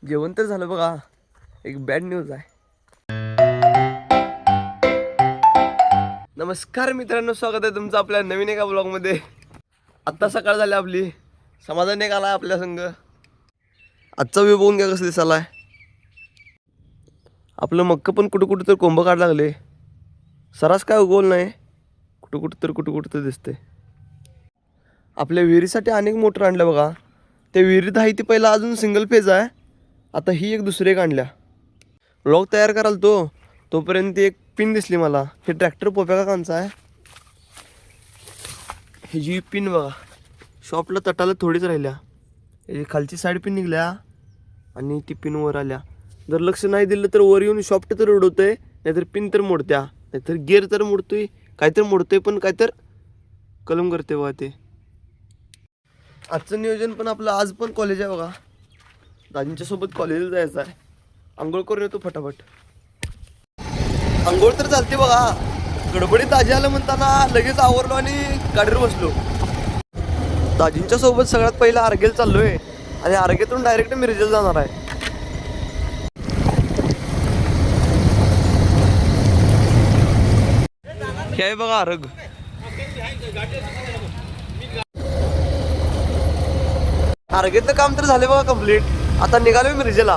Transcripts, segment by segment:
जेवण तर झालं बघा. एक बॅड न्यूज आहे. नमस्कार मित्रांनो, स्वागत आहे तुमचं आपल्या नवीन एका ब्लॉगमध्ये. आत्ता सकाळ झाली आपली. समाधान एक आलाय आपल्या संग. आजचा व्ह्यू बघून घ्या कसं दिसालाय. आपलं मक्क पण कुठं कुठं तर कोंब काढ लागले. सरास काय उगवलं नाही, कुठं तर दिसते. आपल्या विहिरीसाठी अनेक मोटर आणल्या बघा. त्या विहिरीत आहे ती पहिला अजून सिंगल फेज आहे. आता ही एक दुसरी एक आणल्या. ब्लॉग तयार कराल तोपर्यंत एक पिन दिसली मला. हे ट्रॅक्टर पोप्या काकांचा आहे. ही जी पिन बघा, शॉपला तटाला थोडीच राहिल्या. हे खालची साईड पिन निघल्या आणि ती पिन वर आल्या. जर लक्ष नाही दिलं तर वर येऊन शॉफ्ट तर उडवतोय, नाहीतर पिन तर मोडत्या, नाहीतर गिअर तर मोडतोय, काहीतर मोडतोय, पण काहीतर कलम करते बघा ते. आजचं नियोजन पण आपलं, आज पण कॉलेज आहे बघा. दाजींच्या सोबत कॉलेजला जायचं आहे. आंघोळ करून येतो फटाफट. आंघोळ तर चालते बघा. गडबडीत दाजी आलं म्हणताना लगेच आवरलो आणि गाडीवर बसलो. दाजींच्या सोबत सगळ्यात पहिला आर्गेल चाललोय आणि आर्गेतून डायरेक्ट मिरजेला जाणार आहे. हे आहे बघा आरग. आर्गेतलं काम तर झाले बघा कंप्लीट. आता निघालोय मिरजेला.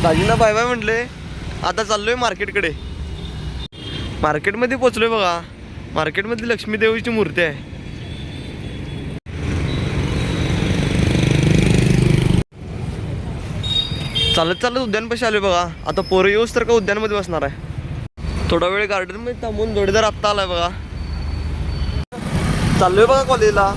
दाजींना बाय बाय म्हटले. आता चाललोय मार्केटकडे. मार्केटमध्ये पोचलोय बघा. मार्केटमध्ये लक्ष्मी देवीची मूर्ती आहे. चालत उद्यानपाशी आलोय बघा. आता पोरं येऊस तर का उद्यानमध्ये बसणार आहे. थोडा वेळ गार्डनमध्ये थांबून जोडीदार आत्ता आलाय बघा. चाललोय बघा कॉलेजला.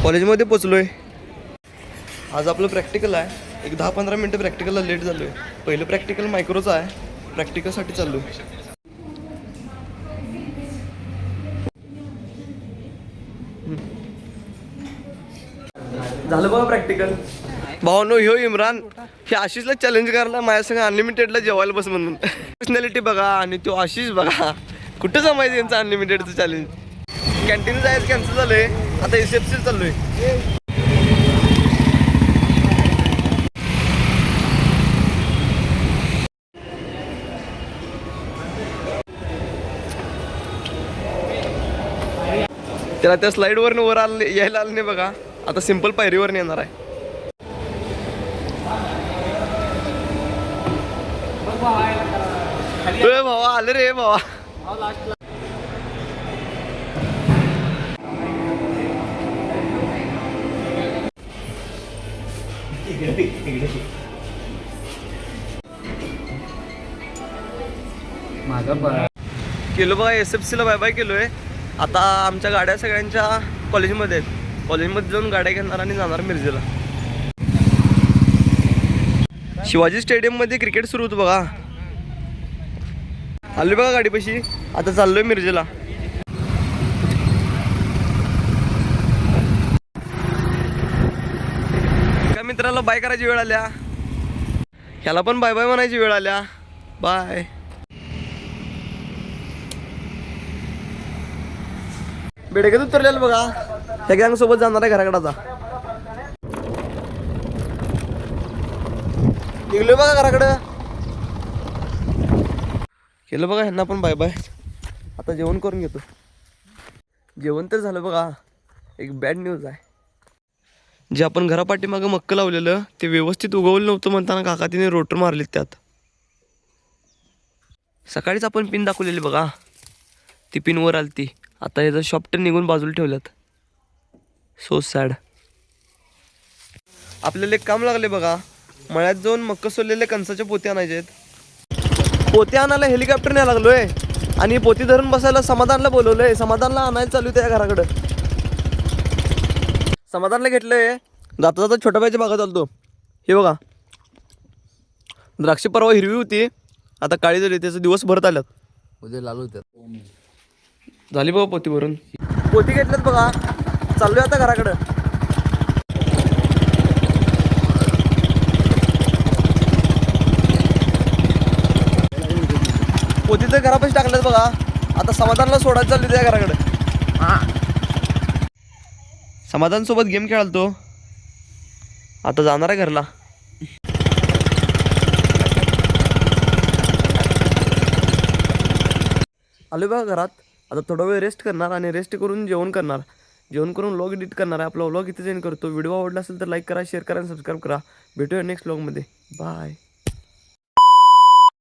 कॉलेजमध्ये पोचलोय. आज आपलं प्रॅक्टिकल आहे. एक 10-15 मिनटं प्रॅक्टिकलला लेट झालोय. पहिलं प्रॅक्टिकल मायक्रोचं आहे. प्रॅक्टिकलसाठी चाललोय. झालं बघा प्रॅक्टिकल. भावानो, ह्यो इम्रान हे आशिषला चॅलेंज करायला माझ्या संग अनलिमिटेडला जेवायला बस म्हणून. पर्सनॅलिटी बघा आणि तो आशिष बघा. कुठं जमायचं यांचं अनलिमिटेडचं चॅलेंज. कॅन्टीन जायचं कॅन्सल झालंय. आता SFC चाललोय. त्याला त्या स्लाईडवरनं वर यायला आलं नाही बघा. आता सिंपल पायरीवर येणार आहे. भावा आलं रे भावा. केलो बघा. SFCला बाय बाय केलोय. आता आमच्या गाड्या सगळ्यांच्या कॉलेजमध्ये आहेत. कॉलेजमध्ये जाऊन गाड्या घेणार आणि जाणार मिरजेला. शिवाजी स्टेडियममध्ये क्रिकेट सुरू होतं बघा. आलोय बघा गाडीपाशी. आता चाललोय मिरजेला. एका मित्राला बाय करायची वेळ आल्या. ह्याला पण बाय बाय म्हणायची वेळ आल्या. बाय. बेडगेत उतरलेलं बघा. ह्या गँग सोबत जाणार आहे घराकडे. आता निघलोय बघा घराकडं. केलं बघा ह्यांना पण बाय बाय. आता जेवण करून घेतो. जेवण तर झालं बघा. एक बॅड न्यूज आहे. जे आपण घरापाठीमागं मक्क लावलेलं ते व्यवस्थित उगवलं नव्हतं म्हणताना काका तिने रोटर मारलेत त्यात. सकाळीच आपण पिन दाखवलेली बघा. ती पिन वर आलती. आता याचं शॉफ्ट निघून बाजूला ठेवल्यात. So sad. आपल्याला एक काम लागले बघा. मळ्यात जाऊन मक्क सोललेले कणसाचे पोते आणायचे आहेत. पोते आणायला हेलिकॉप्टरने लागलोय. आणि पोती धरून बसायला समाधानला बोलवलंय. समाधानला आणायला चालू त्या घराकडं. समाधानला घेतलंय. जाता जाता छोट्या बाईच्या बागा चालतो. हे बघा द्राक्ष परवा हिरवी होती, आता काळी झाली. त्याचे दिवस भरत आल्यात. उद्या लाल होत्यात. झाली बघा पोती भरून. पोती घेतल्यात बघा. चाललोय आता घराकडं. पोती तर घरापाशी टाकल्यात बघा. आता समाधानला सोडायला चालली त्या घराकडं. समाधान सोबत गेम खेळालतो, आता जाणार आहे घरला. आलो बघा घरात. आता थोडा वेळ रेस्ट करणार आणि रेस्ट करून जेवण करणार. जेवण करून व्लॉग एडिट करणार आहे. आपला व्लॉग इथे एंड करतो. व्हिडिओ आवडला असेल तर लाईक करा, शेअर करा आणि सबस्क्राईब करा. भेटूया नेक्स्ट व्लॉगमध्ये. बाय.